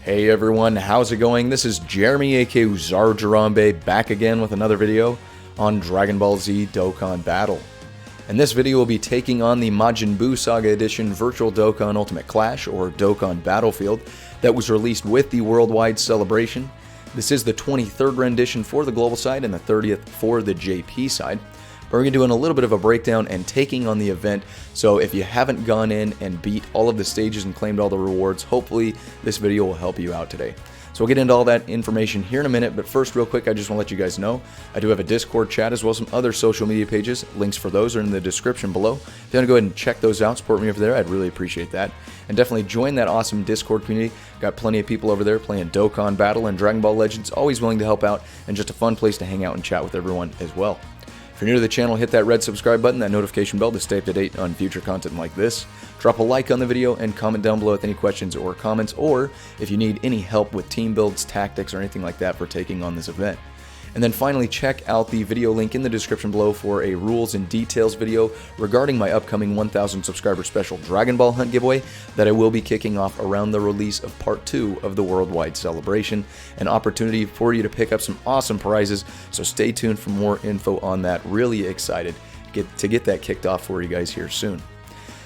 Hey everyone, how's it going? This is Jeremy aka Zarjarambe back again with another video on Dragon Ball Z Dokkan Battle. In this video we'll be taking on the Majin Buu Saga Edition Virtual Dokkan Ultimate Clash or Dokkan Battlefield that was released with the worldwide celebration. This is the 23rd rendition for the global side and the 30th for the JP side. But we're going to do a little bit of a breakdown and taking on the event, so if you haven't gone in and beat all of the stages and claimed all the rewards, hopefully this video will help you out today. So we'll get into all that information here in a minute, but first real quick I just want to let you guys know I do have a Discord chat as well as some other social media pages. Links for those are in the description below. If you want to go ahead and check those out, support me over there, I'd really appreciate that. And definitely join that awesome Discord community. Got plenty of people over there playing Dokkan Battle and Dragon Ball Legends, always willing to help out, and just a fun place to hang out and chat with everyone as well. If you're new to the channel, hit that red subscribe button, that notification bell to stay up to date on future content like this. Drop a like on the video and comment down below with any questions or comments, or if you need any help with team builds, tactics, or anything like that for taking on this event. And then finally, check out the video link in the description below for a rules and details video regarding my upcoming 1,000 subscriber special Dragon Ball Hunt giveaway that I will be kicking off around the release of Part 2 of the worldwide celebration. An opportunity for you to pick up some awesome prizes, so stay tuned for more info on that. Really excited to get that kicked off for you guys here soon.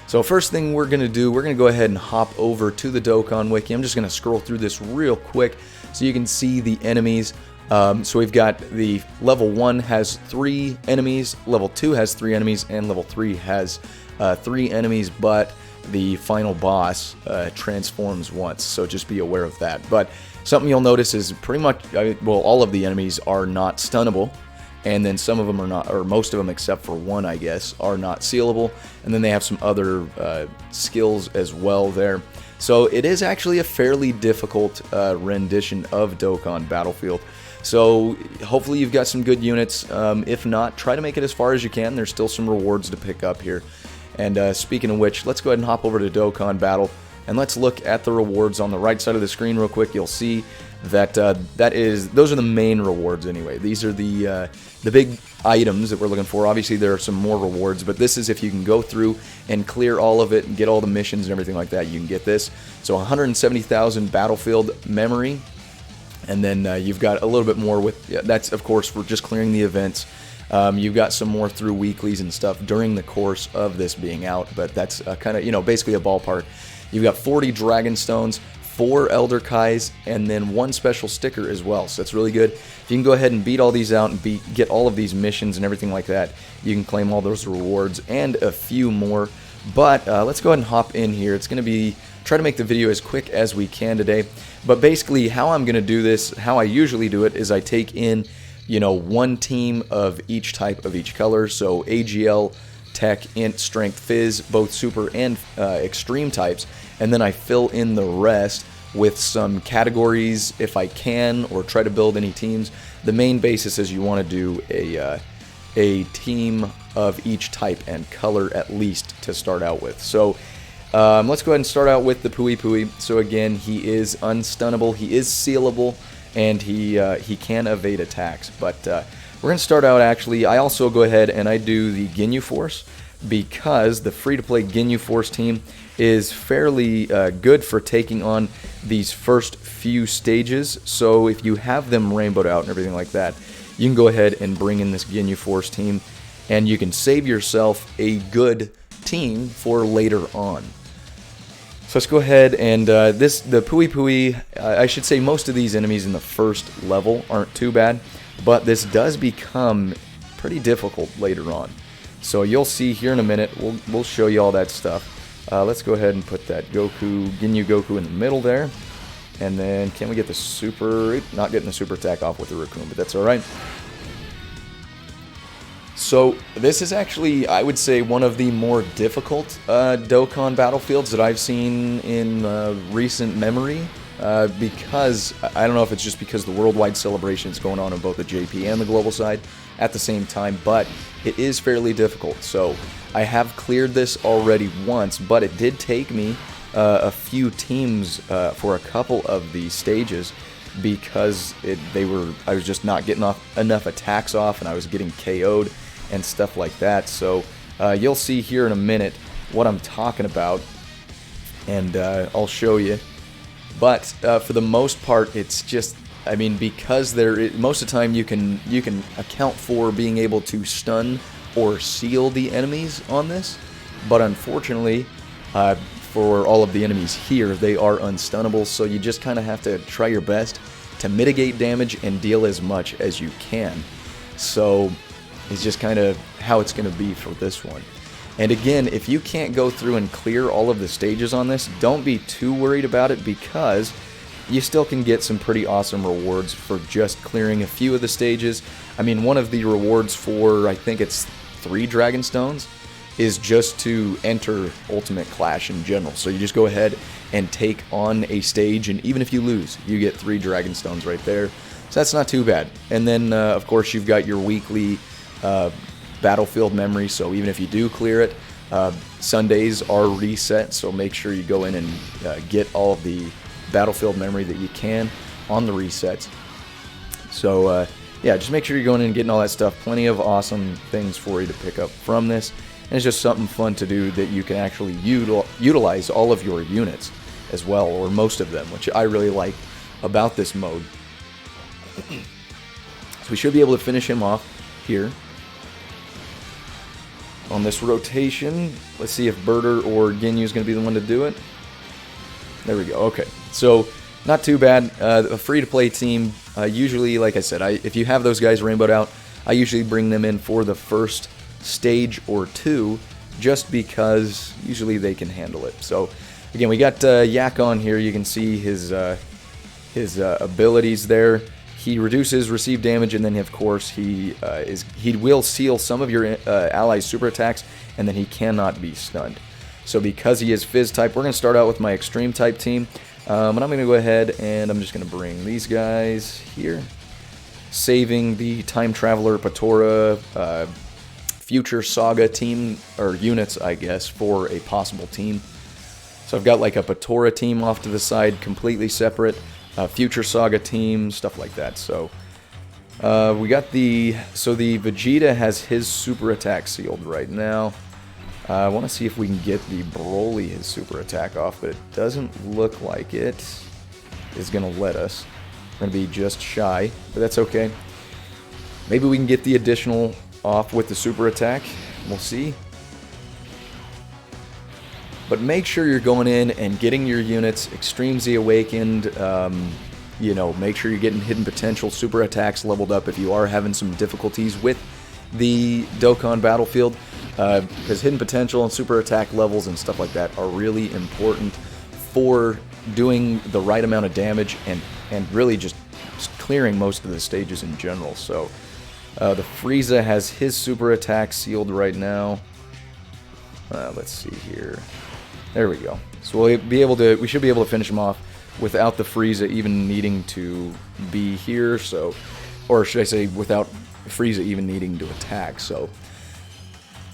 So first thing we're going to do, we're going to go ahead and hop over to the Dokkan Wiki. I'm just going to scroll through this real quick so you can see the enemies. So we've got the level 1 has 3 enemies, level 2 has 3 enemies, and level 3 has 3 enemies, but the final boss transforms once, so just be aware of that. But something you'll notice is pretty much, well, all of the enemies are not stunnable, and then some of them are not, or most of them except for one, I guess, are not sealable, and then they have some other skills as well there. So it is actually a fairly difficult rendition of Dokkan Battlefield. So hopefully you've got some good units. If not, try to make it as far as you can. There's still some rewards to pick up here. And speaking of which, let's go ahead and hop over to Dokkan Battle and let's look at the rewards on the right side of the screen real quick. You'll see that those are the main rewards anyway. These are the big items that we're looking for. Obviously there are some more rewards, but this is if you can go through and clear all of it and get all the missions and everything like that, you can get this. So 170,000 battlefield memory. And then you've got a little bit more with, that's of course for just clearing the events. You've got some more through weeklies and stuff during the course of this being out, but that's kind of, you know, basically a ballpark. You've got 40 Dragon Stones, 4 Elder Kais, and then 1 special sticker as well, so that's really good. If you can go ahead and beat all these out and get all of these missions and everything like that, you can claim all those rewards and a few more. But let's go ahead and hop in here. It's going to be, try to make the video as quick as we can today. But basically how I'm going to do this, how I usually do it, is I take in, you know, one team of each type of each color. So AGL, Tech, Int, Strength, Fizz, both Super and Extreme types. And then I fill in the rest with some categories if I can, or try to build any teams. The main basis is you want to do a team of each type and color at least to start out with. So let's go ahead and start out with the Pui Pui. So again, he is unstunnable, he is sealable, and he can evade attacks. But we're going to start out actually, I also go ahead and I do the Ginyu Force, because the free-to-play Ginyu Force team is fairly good for taking on these first few stages. So if you have them rainbowed out and everything like that, you can go ahead and bring in this Ginyu Force team, and you can save yourself a good team for later on. So let's go ahead and the Pui Pui, I should say most of these enemies in the first level aren't too bad, but this does become pretty difficult later on. So you'll see here in a minute, we'll show you all that stuff. Let's go ahead and put that Ginyu Goku in the middle there. And then can we get the super, not getting the super attack off with the Raccoon, but that's alright. So this is actually, I would say, one of the more difficult Dokkan Battlefields that I've seen in recent memory, because, I don't know if it's just because the worldwide celebration is going on both the JP and the global side at the same time, but it is fairly difficult. So I have cleared this already once, but it did take me a few teams for a couple of these stages, because I was just not getting enough attacks off, and I was getting KO'd and stuff like that. So you'll see here in a minute what I'm talking about, and I'll show you. But for the most part, it's just, I mean, because most of the time you can account for being able to stun or seal the enemies on this, but unfortunately, for all of the enemies here, they are unstunnable, so you just kind of have to try your best to mitigate damage and deal as much as you can. So it's just kind of how it's going to be for this one. And again, if you can't go through and clear all of the stages on this, don't be too worried about it, because you still can get some pretty awesome rewards for just clearing a few of the stages. I mean, one of the rewards for, I think it's 3 Dragon Stones, is just to enter Ultimate Clash in general. So you just go ahead and take on a stage, and even if you lose, you get 3 Dragon Stones right there. So that's not too bad. And then, of course, you've got your weekly Battlefield memory, so even if you do clear it, Sundays are reset, so make sure you go in and get all of the Battlefield memory that you can on the resets. So yeah, just make sure you're going in and getting all that stuff. Plenty of awesome things for you to pick up from this, and it's just something fun to do that you can actually utilize all of your units as well, or most of them, which I really like about this mode. So we should be able to finish him off here on this rotation. Let's see if Birder or Ginyu is going to be the one to do it. There we go. Okay, so not too bad. A free-to-play team, usually, like I said, if you have those guys rainbowed out, I usually bring them in for the first stage or 2, just because usually they can handle it. So again, we got Yak on here. You can see his abilities there. He reduces received damage, and then of course he will seal some of your allies' super attacks, and then he cannot be stunned. So because he is Fizz type, we're going to start out with my Extreme type team, and I'm going to go ahead and I'm just going to bring these guys here, saving the Time Traveler, Patora, Future Saga team, or units, I guess, for a possible team. So I've got like a Patora team off to the side, completely separate. Future Saga team, stuff like that. So we got the Vegeta has his super attack sealed right now. I want to see if we can get the Broly his super attack off, but it doesn't look like it is going to let us. We're going to be just shy, but that's okay. Maybe we can get the additional off with the super attack. We'll see. But make sure you're going in and getting your units Extreme Z Awakened. You know, make sure you're getting Hidden Potential super attacks leveled up if you are having some difficulties with the Dokkan Battlefield. Because Hidden Potential and super attack levels and stuff like that are really important for doing the right amount of damage and really just clearing most of the stages in general. So the Frieza has his super attack sealed right now. Let's see here. There we go. So we should be able to finish him off without the Frieza even needing to be here. So, or should I say, without Frieza even needing to attack. So,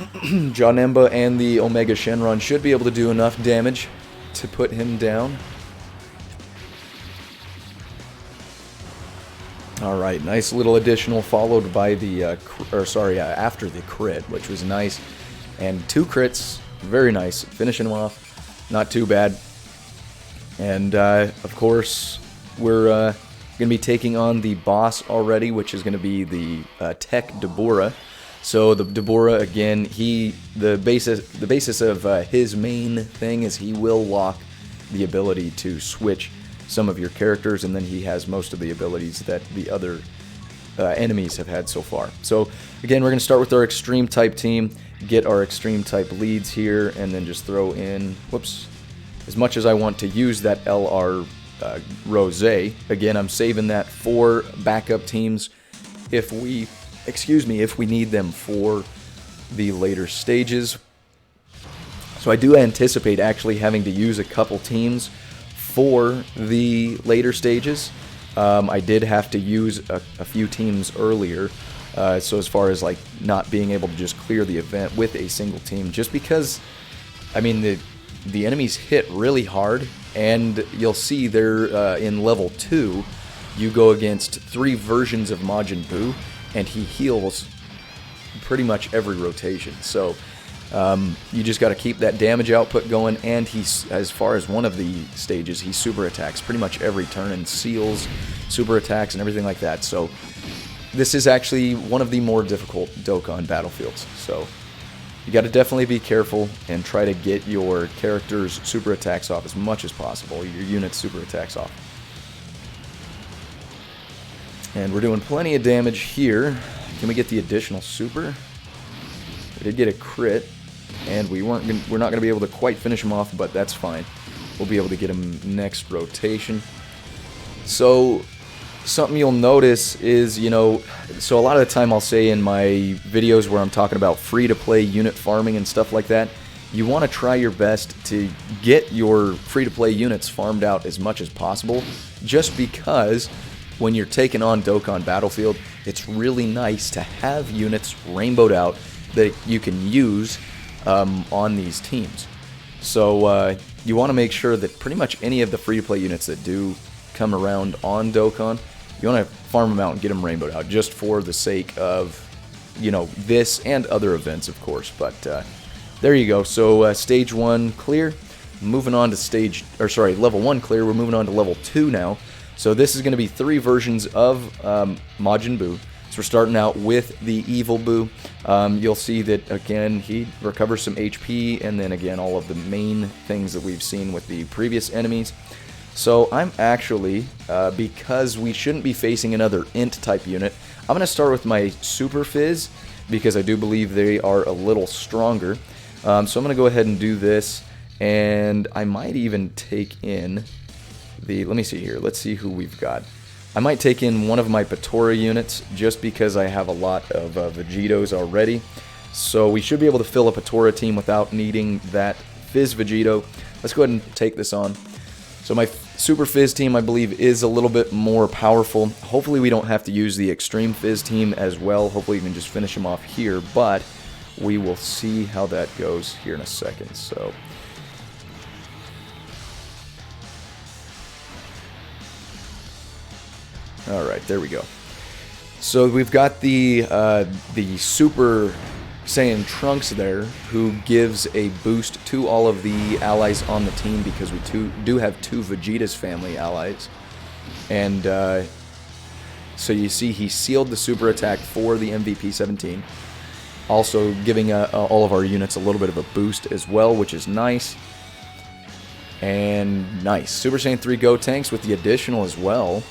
Janemba and the Omega Shenron should be able to do enough damage to put him down. All right, nice little additional followed by the after the crit, which was nice, and 2 crits, very nice, finishing him off. Not too bad. And, of course, we're going to be taking on the boss already, which is going to be the Tech Deborah. So the Deborah, again, the basis of his main thing is he will lock the ability to switch some of your characters, and then he has most of the abilities that the other enemies have had so far. So, again, we're going to start with our Extreme type team, get our Extreme type leads here, and then just throw in, whoops, as much as I want to use that LR Rose. Again, I'm saving that for backup teams if we need them for the later stages. So I do anticipate actually having to use a couple teams for the later stages. I did have to use a few teams earlier, so as far as like not being able to just clear the event with a single team, just because, I mean, the enemies hit really hard, and you'll see they're in level 2, you go against 3 versions of Majin Buu, and he heals pretty much every rotation. So You just got to keep that damage output going, and he's, as far as one of the stages, he super attacks pretty much every turn and seals super attacks and everything like that. So this is actually one of the more difficult Dokkan Battlefields. So you got to definitely be careful and try to get your character's super attacks off as much as possible, your unit's super attacks off. And we're doing plenty of damage here. Can we get the additional super? We did get a crit, and we're not going to be able to quite finish him off, but that's fine. We'll be able to get him next rotation. So something you'll notice is, so a lot of the time I'll say in my videos where I'm talking about free-to-play unit farming and stuff like that, you want to try your best to get your free-to-play units farmed out as much as possible, just because when you're taking on Dokkan Battlefield, it's really nice to have units rainbowed out that you can use on these teams. So you want to make sure that pretty much any of the free-to-play units that do come around on Dokkan, you want to farm them out and get them rainbowed out, just for the sake of, this and other events, of course. But there you go. So stage 1 clear. Moving on to level 1 clear. We're moving on to level 2 now. So this is going to be 3 versions of Majin Buu. So we're starting out with the Evil Buu. You'll see that, again, he recovers some HP, and then, again, all of the main things that we've seen with the previous enemies. So I'm actually, because we shouldn't be facing another Int-type unit, I'm going to start with my Super Fizz, because I do believe they are a little stronger. So I'm going to go ahead and do this, and I might even take in let me see here, let's see who we've got. I might take in one of my Patora units, just because I have a lot of Vegetos already. So we should be able to fill a Patora team without needing that Fizz Vegeto. Let's go ahead and take this on. So my Super Fizz team, I believe, is a little bit more powerful. Hopefully we don't have to use the Extreme Fizz team as well. Hopefully we can just finish him off here, but we will see how that goes here in a second. So alright, there we go. So we've got the Super Saiyan Trunks there, who gives a boost to all of the allies on the team, because we do have 2 Vegeta's family allies. And so you see he sealed the super attack for the MVP 17. Also giving all of our units a little bit of a boost as well, which is nice. And nice. Super Saiyan 3 Gotenks with the additional as well.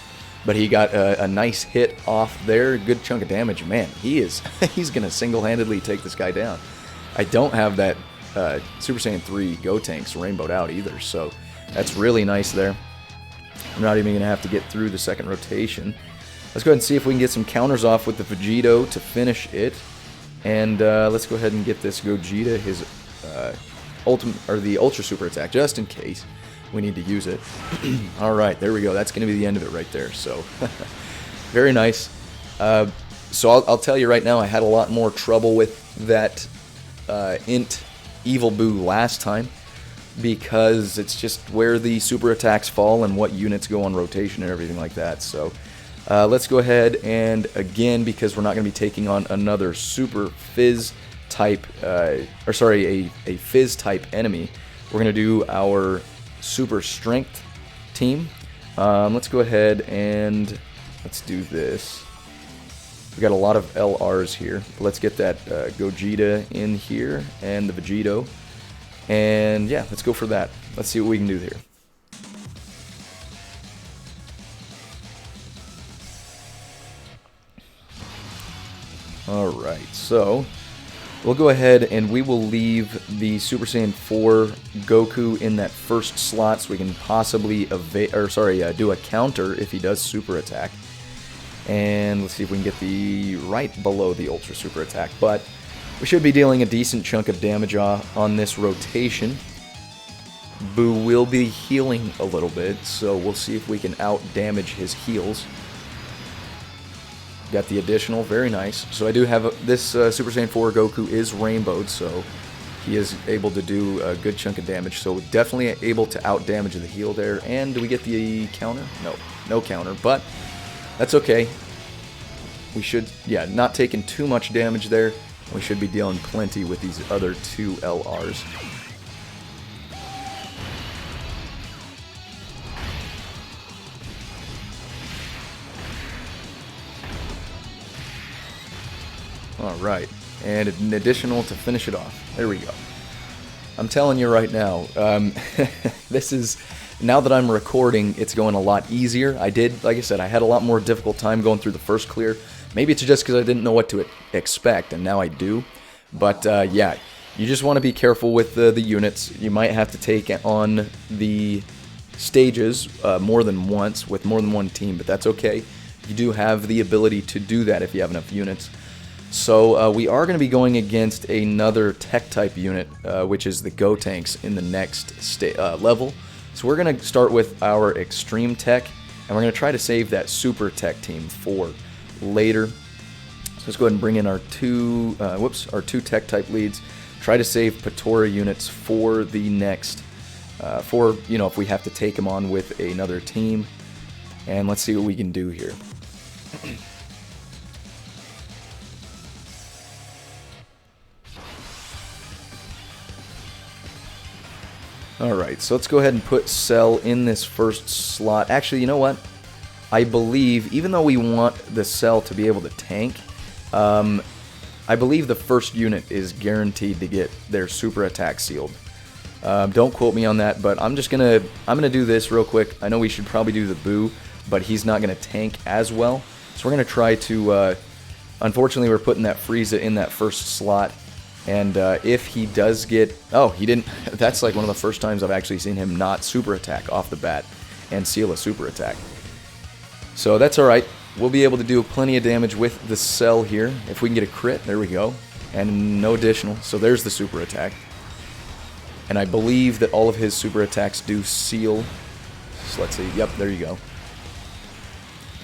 But he got a nice hit off there, good chunk of damage. Man, he's going to single-handedly take this guy down. I don't have that Super Saiyan 3 Gotenks rainbowed out either, so that's really nice there. I'm not even going to have to get through the second rotation. Let's go ahead and see if we can get some counters off with the Vegeto to finish it. And let's go ahead and get this Gogeta his the Ultra Super Attack, just in case we need to use it. Alright, there we go. That's going to be the end of it right there. So, very nice. So I'll tell you right now, I had a lot more trouble with that Int Evil Buu last time, because it's just where the super attacks fall and what units go on rotation and everything like that. So let's go ahead and, again, because we're not going to be taking on another Super Fizz type, a Fizz type enemy, we're going to do our Super Strength team. Let's go ahead and let's do this. We got a lot of LRs here. Let's get that Gogeta in here and the Vegeto. And yeah, let's go for that. Let's see what we can do here. Alright, so we'll go ahead and we will leave the Super Saiyan 4 Goku in that first slot, so we can possibly do a counter if he does super attack. And let's see if we can get the right below the Ultra Super Attack. But we should be dealing a decent chunk of damage on this rotation. Buu will be healing a little bit, so we'll see if we can out-damage his heals. Got the additional, very nice. So I do have this Super Saiyan 4 Goku is rainbowed, so he is able to do a good chunk of damage. So definitely able to out-damage the heal there. And do we get the counter? No, no counter, but that's okay. We should, yeah, not taking too much damage there. We should be dealing plenty with these other two LRs. Alright, and an additional to finish it off. There we go. I'm telling you right now, this is, now that I'm recording, it's going a lot easier. Like I said, I had a lot more difficult time going through the first clear. Maybe it's just because I didn't know what to expect, and now I do. But yeah, you just want to be careful with the units. You might have to take on the stages more than once with more than one team, but that's okay. You do have the ability to do that if you have enough units. So we are going to be going against another tech type unit, which is the Go Tanks in the next level. So we're going to start with our Extreme Tech, and we're going to try to save that Super Tech team for later. So let's go ahead and bring in our two tech type leads. Try to save Patora units for the next, if we have to take them on with another team. And let's see what we can do here. Alright, so let's go ahead and put Cell in this first slot. Actually, you know what? I believe, even though we want the Cell to be able to tank, I believe the first unit is guaranteed to get their super attack sealed. Don't quote me on that, but I'm gonna do this real quick. I know we should probably do the Buu, but he's not gonna tank as well. So we're gonna try to, unfortunately we're putting that Frieza in that first slot. And if he does get... Oh, he didn't... That's like one of the first times I've actually seen him not super attack off the bat and seal a super attack. So that's alright. We'll be able to do plenty of damage with the Cell here. If we can get a crit, there we go. And no additional. So there's the super attack. And I believe that all of his super attacks do seal. So let's see. Yep, there you go.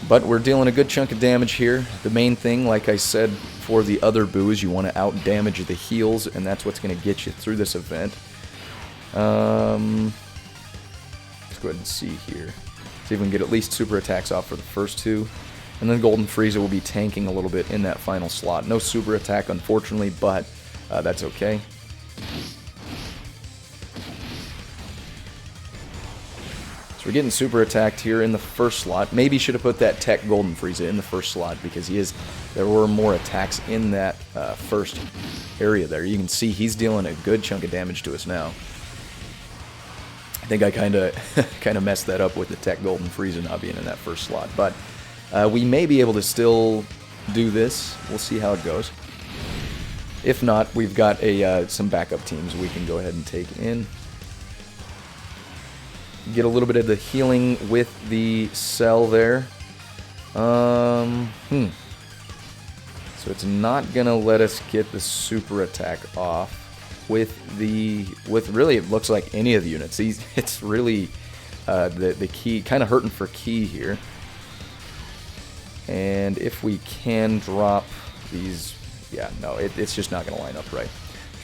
But we're dealing a good chunk of damage here. The main thing, like I said, for the other Buu is you want to out-damage the heals, and that's what's going to get you through this event. Let's go ahead and see here. See if we can get at least super attacks off for the first two. And then Golden Frieza will be tanking a little bit in that final slot. No super attack, unfortunately, but that's okay. We're getting super attacked here in the first slot. Maybe should have put that Tech Golden Frieza in the first slot because there were more attacks in that first area there. You can see he's dealing a good chunk of damage to us now. I think I kind of messed that up with the Tech Golden Frieza not being in that first slot, but we may be able to still do this. We'll see how it goes. If not, we've got some backup teams we can go ahead and take in. Get a little bit of the healing with the Cell there. So it's not gonna let us get the super attack off with really it looks like any of the units. It's really the key, kind of hurting for key here. And if we can drop these, yeah, no, it's just not gonna line up right.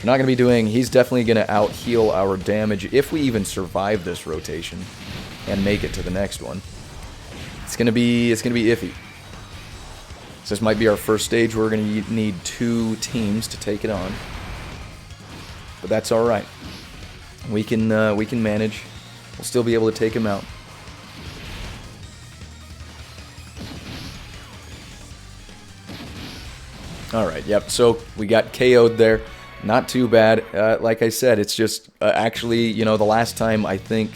We're not going to be doing... He's definitely going to out-heal our damage if we even survive this rotation and make it to the next one. It's going to be iffy. So this might be our first stage where we're going to need two teams to take it on. But that's all right. We can manage. We'll still be able to take him out. All right, yep. So we got KO'd there. Not too bad. Like I said, it's just actually, you know, the last time I think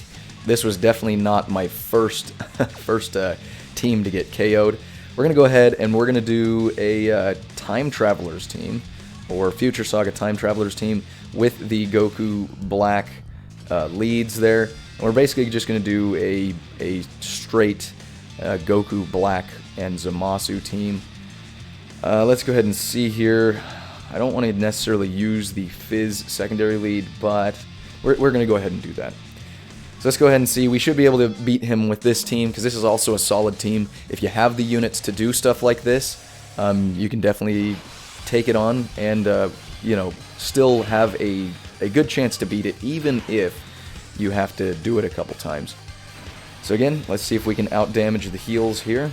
this was definitely not my first team to get KO'd. We're going to go ahead and we're going to do a Time Travelers team, or Future Saga Time Travelers team with the Goku Black leads there. And we're basically just going to do a straight Goku Black and Zamasu team. Let's go ahead and see here. I don't want to necessarily use the Fizz secondary lead, but we're going to go ahead and do that. So let's go ahead and see. We should be able to beat him with this team, because this is also a solid team. If you have the units to do stuff like this, you can definitely take it on and, you know, still have a good chance to beat it, even if you have to do it a couple times. So again, let's see if we can out-damage the heals here.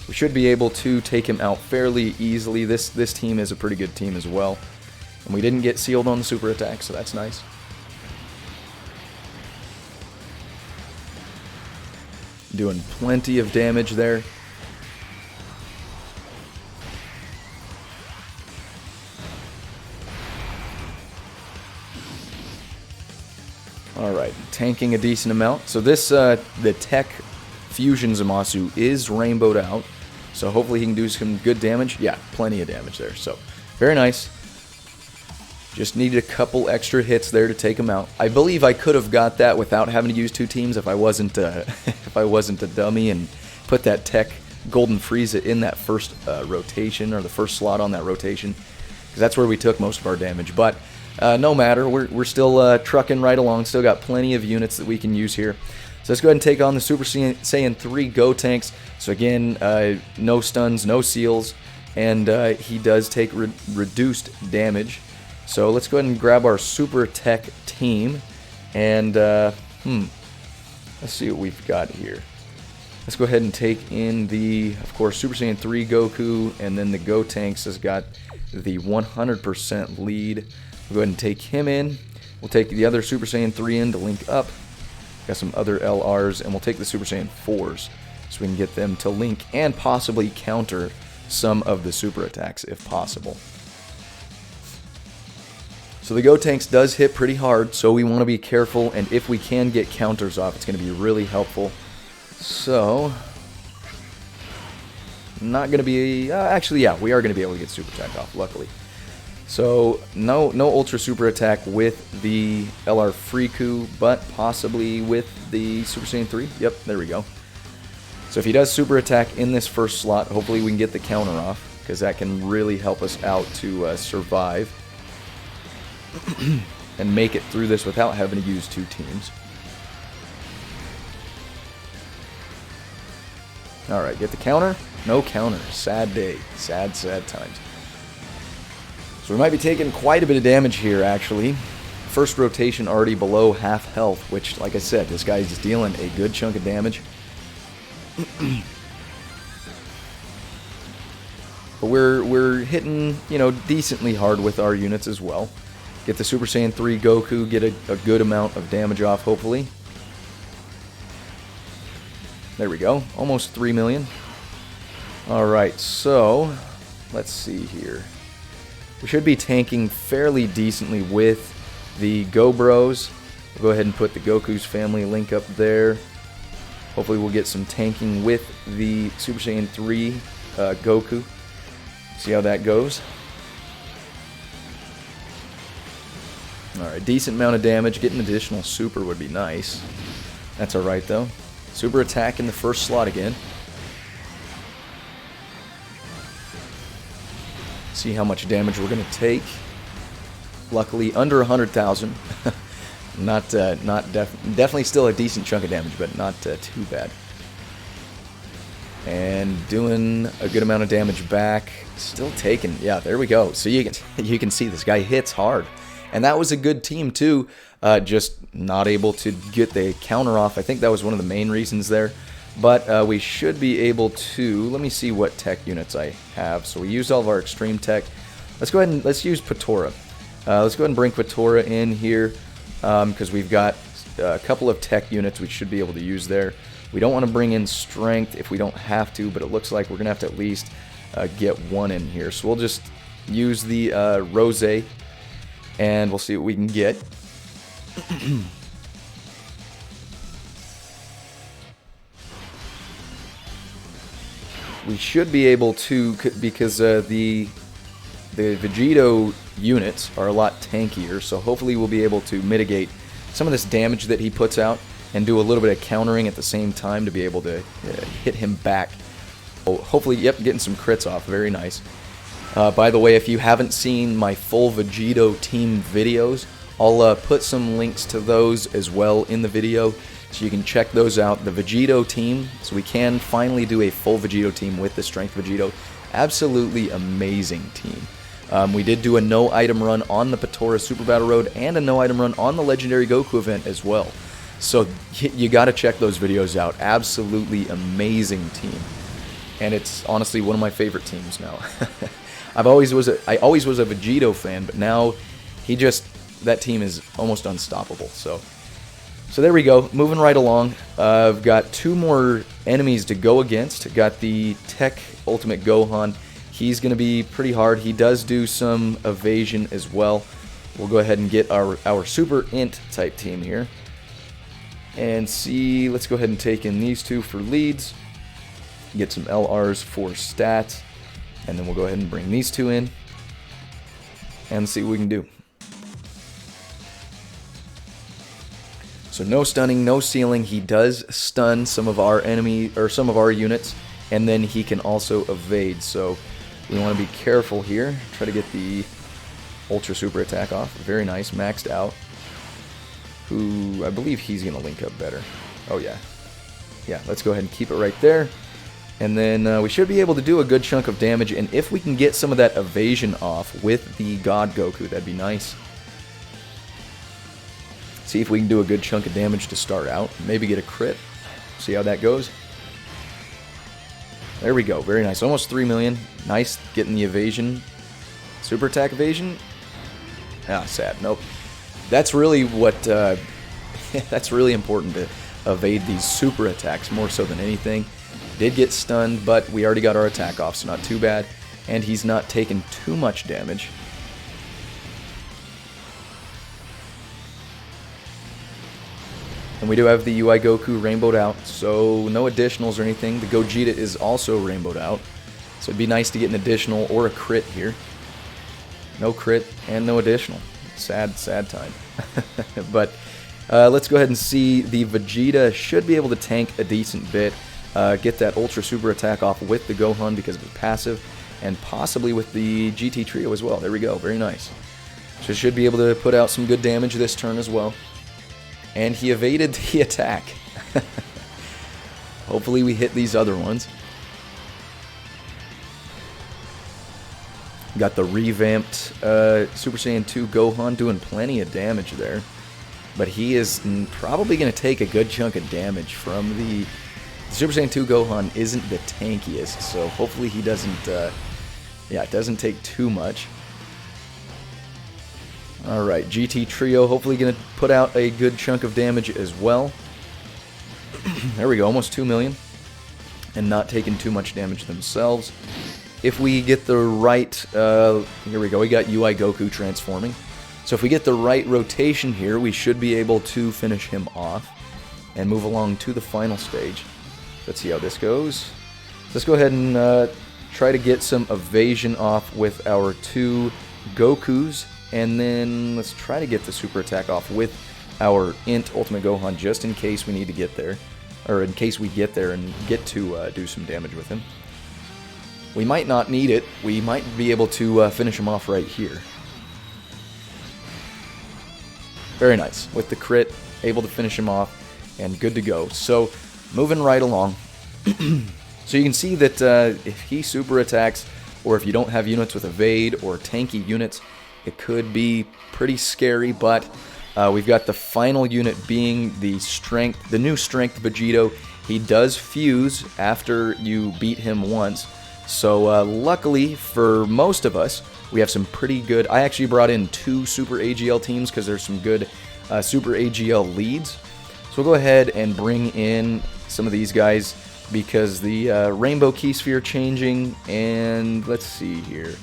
we should be able to take him out fairly easily. This team is a pretty good team as well. And we didn't get sealed on the super attack, so that's nice. Doing plenty of damage there. Alright, tanking a decent amount. So this, the Tech Fusion Zamasu is rainbowed out. So hopefully he can do some good damage. Yeah, plenty of damage there. So, very nice. Just needed a couple extra hits there to take him out. I believe I could have got that without having to use 2 teams if I wasn't if I wasn't a dummy and put that Tech Golden Frieza in that first rotation, or the first slot on that rotation, because that's where we took most of our damage. But no matter, we're still trucking right along. Still got plenty of units that we can use here. So let's go ahead and take on the Super Saiyan 3 Gotenks. So again, no stuns, no seals, and he does take reduced damage. So let's go ahead and grab our Super Tech team, and let's see what we've got here. Let's go ahead and take in the, of course, Super Saiyan 3 Goku, and then the Gotenks has got the 100% lead. We'll go ahead and take him in. We'll take the other Super Saiyan 3 in to link up. Got some other LRs, and we'll take the Super Saiyan 4s so we can get them to link and possibly counter some of the super attacks if possible. So the Gotenks does hit pretty hard, so we want to be careful, and if we can get counters off, it's going to be really helpful. So, not going to be, actually yeah, we are going to be able to get super attack off, luckily. So, no ultra super attack with the LR Freeku, but possibly with the Super Saiyan 3. Yep, there we go. So if he does super attack in this first slot, hopefully we can get the counter off, because that can really help us out to survive and make it through this without having to use 2 teams. Alright, get the counter. No counter. Sad day. Sad, sad times. So we might be taking quite a bit of damage here, actually. First rotation already below half health, which, like I said, this guy's just dealing a good chunk of damage. But we're hitting, you know, decently hard with our units as well. Get the Super Saiyan 3 Goku, get a good amount of damage off, hopefully. There we go. Almost 3 million. Alright, so let's see here. We should be tanking fairly decently with the Go Bros. We'll go ahead and put the Goku's family link up there. Hopefully we'll get some tanking with the Super Saiyan 3 Goku. See how that goes. Alright, decent amount of damage. Getting additional super would be nice. That's alright though. Super attack in the first slot again. See how much damage we're going to take. Luckily, under 100,000. Definitely still a decent chunk of damage, but not too bad. And doing a good amount of damage back. Still taking, yeah, there we go. So you can see this guy hits hard, and that was a good team too. Just not able to get the counter off. I think that was one of the main reasons there. But we should be able to. Let me see what tech units I have. So we used all of our extreme tech. Let's go ahead and let's use Patora. Let's go ahead and bring Patora in here because we've got a couple of tech units we should be able to use there. We don't want to bring in strength if we don't have to, but it looks like we're going to have to at least get one in here. So we'll just use the Rose, and we'll see what we can get. We should be able to, because the Vegito units are a lot tankier, so hopefully we'll be able to mitigate some of this damage that he puts out and do a little bit of countering at the same time to be able to hit him back. Oh, hopefully, yep, getting some crits off. Very nice. By the way, if you haven't seen my full Vegito team videos, I'll put some links to those as well in the video, so you can check those out. The Vegito team, so we can finally do a full Vegito team with the Strength Vegito. Absolutely amazing team. We did do a no item run on the Patora Super Battle Road and a no item run on the Legendary Goku event as well. So you got to check those videos out. Absolutely amazing team. and it's honestly one of my favorite teams now. I always was a Vegito fan, but now that team is almost unstoppable. So there we go. Moving right along. I've got 2 more enemies to go against. Got the Tech Ultimate Gohan. He's going to be pretty hard. He does do some evasion as well. We'll go ahead and get our Super Int type team here. And see, let's go ahead and take in these 2 for leads. Get some LRs for stats. And then we'll go ahead and bring these 2 in. And see what we can do. So no stunning, no sealing. He does stun some of our some of our units. And then he can also evade. So we want to be careful here. Try to get the Ultra Super attack off. Very nice, maxed out. Who, I believe he's going to link up better. Oh, yeah. Yeah, let's go ahead and keep it right there. And then we should be able to do a good chunk of damage. And if we can get some of that evasion off with the God Goku, that'd be nice. See if we can do a good chunk of damage to start out. Maybe get a crit. See how that goes. There we go. Very nice. Almost 3 million. Nice getting the evasion. Super attack evasion. Ah, sad. Nope. That's really what, that's really important to evade these super attacks more so than anything. Did get stunned, but we already got our attack off, so not too bad. And he's not taking too much damage. And we do have the UI Goku rainbowed out, so no additionals or anything. The Gogeta is also rainbowed out, so it'd be nice to get an additional or a crit here. No crit and no additional. Sad, sad time. But let's go ahead and see. The Vegeta should be able to tank a decent bit. Get that Ultra Super attack off with the Gohan because of his passive. And possibly with the GT Trio as well. There we go. Very nice. So should be able to put out some good damage this turn as well. And he evaded the attack. Hopefully we hit these other ones. Got the revamped Super Saiyan 2 Gohan doing plenty of damage there. But he is probably going to take a good chunk of damage from the Super Saiyan 2 Gohan isn't the tankiest, so hopefully he doesn't, yeah, it doesn't take too much. Alright, GT Trio hopefully going to put out a good chunk of damage as well. There we go, almost 2 million. And not taking too much damage themselves. If we get the right, here we go, we got UI Goku transforming. So if we get the right rotation here, we should be able to finish him off and move along to the final stage. Let's see how this goes. Let's go ahead and try to get some evasion off with our 2 Gokus, and then let's try to get the super attack off with our Int Ultimate Gohan just in case we need to get there, or in case we get there and get to do some damage with him. We might not need it. We might be able to finish him off right here. Very nice. With the crit, able to finish him off, and good to go. So, moving right along. So you can see that if he super attacks, or if you don't have units with evade or tanky units, it could be pretty scary, but we've got the final unit being the strength, the new strength Vegito. He does fuse after you beat him once. So luckily for most of us, we have some pretty good. I actually brought in 2 Super AGL teams because there's some good Super AGL leads. So we'll go ahead and bring in some of these guys because the Rainbow Key Sphere changing, and let's see here.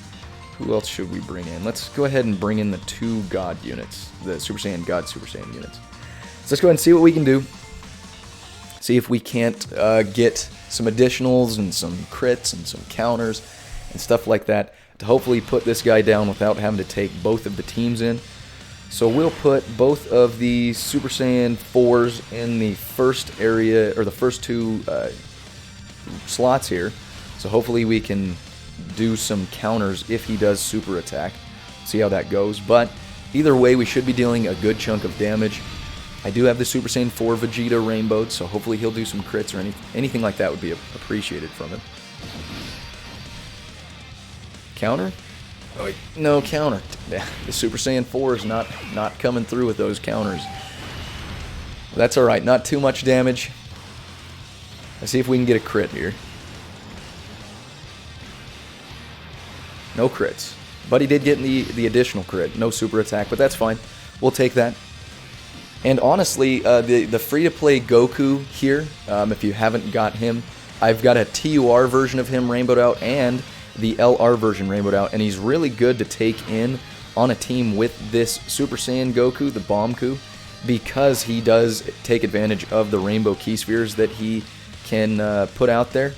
Who else should we bring in? Let's go ahead and bring in the 2 God units, the Super Saiyan God Super Saiyan units. So let's go ahead and see what we can do. See if we can't get some additionals and some crits and some counters and stuff like that to hopefully put this guy down without having to take both of the teams in. So we'll put both of the Super Saiyan 4s in the first area, or the first 2 slots here. So hopefully we can do some counters if he does super attack. See how that goes. But either way, we should be dealing a good chunk of damage. I do have the Super Saiyan 4 Vegeta rainbowed, so hopefully he'll do some crits or anything like that would be appreciated from him. Counter? Oh, wait, no counter. The Super Saiyan 4 is not coming through with those counters. That's alright, not too much damage. Let's see if we can get a crit here. No crits. But he did get the additional crit. No super attack, but that's fine. We'll take that. And honestly, the free-to-play Goku here, if you haven't got him, I've got a TUR version of him rainbowed out and the LR version rainbowed out, and he's really good to take in on a team with this Super Saiyan Goku, the Bomku, because he does take advantage of the rainbow key spheres that he can put out there.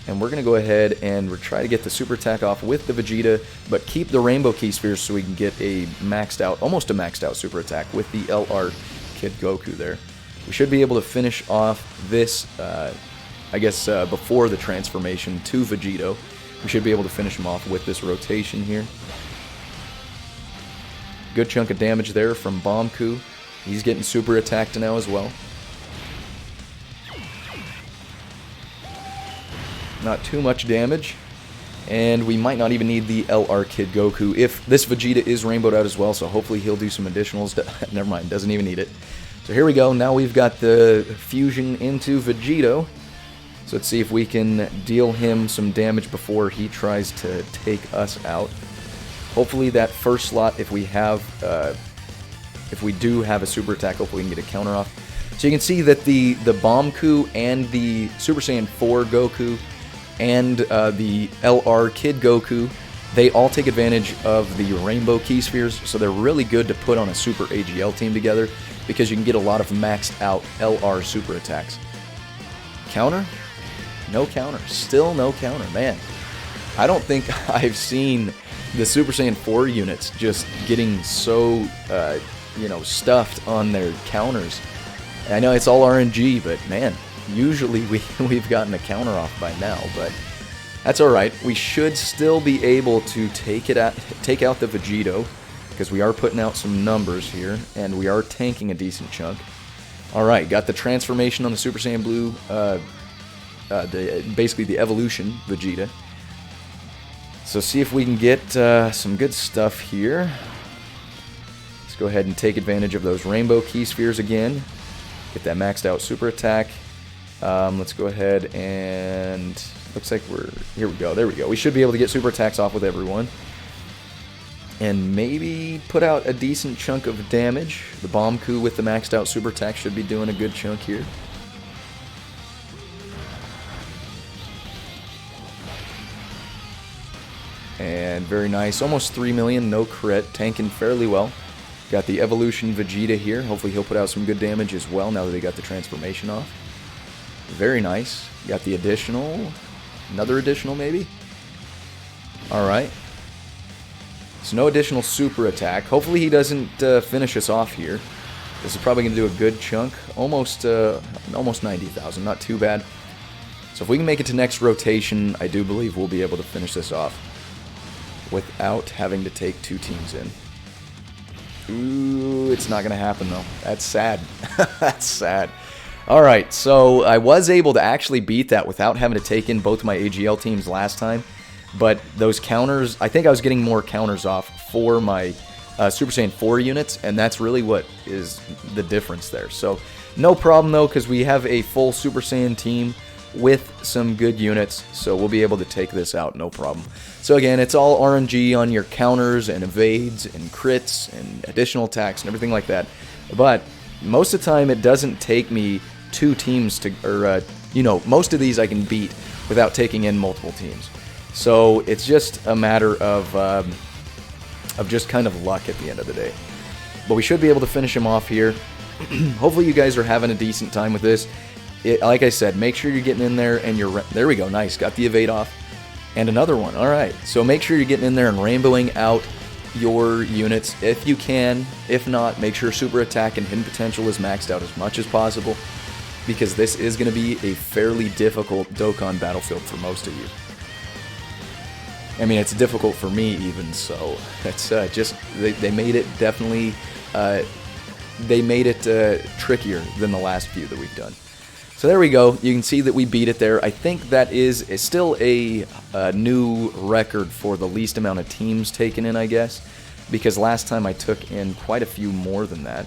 And we're going to go ahead and try to get the super attack off with the Vegeta, but keep the rainbow key spheres so we can get a maxed out, almost a maxed out super attack with the LR Kid Goku there. We should be able to finish off this, I guess, before the transformation to Vegito. We should be able to finish him off with this rotation here. Good chunk of damage there from Bomku. He's getting super attacked now as well. Not too much damage. And we might not even need the LR Kid Goku if this Vegeta is rainbowed out as well, so hopefully he'll do some additionals. Never mind, doesn't even need it. So here we go. Now we've got the fusion into Vegito. So let's see if we can deal him some damage before he tries to take us out. Hopefully that first slot, if we do have a super attack, hopefully we can get a counter off. So you can see that the Bomku and the Super Saiyan 4 Goku and the LR Kid Goku, they all take advantage of the rainbow key spheres, so they're really good to put on a super AGL team together because you can get a lot of maxed out LR super attacks. Counter? No counter. Still no counter. Man, I don't think I've seen the Super Saiyan 4 units just getting so, you know, stuffed on their counters. I know it's all RNG, but man, usually we've gotten a counter off by now, but that's alright. We should still be able to take out the Vegito, because we are putting out some numbers here, and we are tanking a decent chunk. Alright, got the transformation on the Super Saiyan Blue, basically the evolution Vegeta. So see if we can get some good stuff here. Let's go ahead and take advantage of those rainbow key spheres again. Get that maxed out super attack. Let's go ahead and... looks like we're... here we go, there we go. We should be able to get super attacks off with everyone. And maybe put out a decent chunk of damage. The Bomku with the maxed out super attack should be doing a good chunk here. And very nice. Almost 3 million, no crit. Tanking fairly well. Got the Evolution Vegeta here. Hopefully he'll put out some good damage as well now that they got the transformation off. Very nice. Got the additional. Another additional maybe? Alright. So no additional super attack. Hopefully he doesn't finish us off here. This is probably going to do a good chunk. Almost 90,000. Not too bad. So if we can make it to next rotation, I do believe we'll be able to finish this off without having to take 2 teams in. Ooh, it's not going to happen though. That's sad. That's sad. Alright, so I was able to actually beat that without having to take in both my AGL teams last time. But those counters, I think I was getting more counters off for my Super Saiyan 4 units, and that's really what is the difference there. So, no problem though, because we have a full Super Saiyan team with some good units, so we'll be able to take this out, no problem. So again, it's all RNG on your counters and evades and crits and additional attacks and everything like that. But most of the time, it doesn't take me 2 teams to, or you know, most of these I can beat without taking in multiple teams. So it's just a matter of just kind of luck at the end of the day. But we should be able to finish him off here. Hopefully you guys are having a decent time with this. Like I said, make sure you're getting in there and you're... there we go, nice. Got the evade off. And another one, alright. So make sure you're getting in there and rainbowing out your units if you can. If not, make sure super attack and hidden potential is maxed out as much as possible, because this is going to be a fairly difficult Dokkan Battlefield for most of you. I mean, it's difficult for me even, so it's just, they made it definitely, they made it trickier than the last few that we've done. So there we go, you can see that we beat it there. I think that is still a new record for the least amount of teams taken in, I guess, because last time I took in quite a few more than that.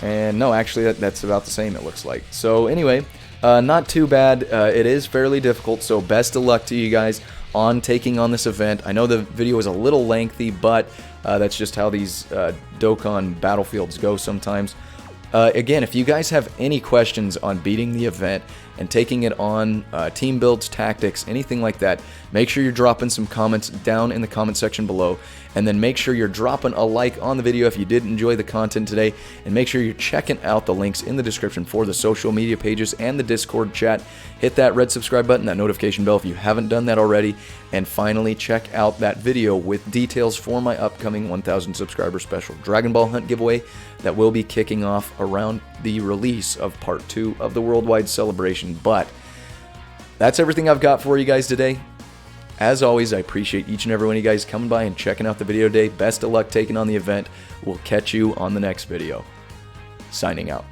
And no, actually that's about the same, it looks like. So anyway, not too bad. It is fairly difficult, so best of luck to you guys. on taking on this event. I know the video is a little lengthy, but that's just how these Dokkan Battlefields go sometimes. Again, if you guys have any questions on beating the event and taking it on, team builds, tactics, anything like that, make sure you're dropping some comments down in the comment section below, and then make sure you're dropping a like on the video if you did enjoy the content today, and make sure you're checking out the links in the description for the social media pages and the Discord chat. Hit that red subscribe button, that notification bell if you haven't done that already, and finally check out that video with details for my upcoming 1,000 subscriber special Dragon Ball Hunt giveaway that will be kicking off around the release of part 2 of the worldwide celebration. But that's everything I've got for you guys today. As always, I appreciate each and every one of you guys coming by and checking out the video today. Best of luck taking on the event. We'll catch you on the next video. Signing out.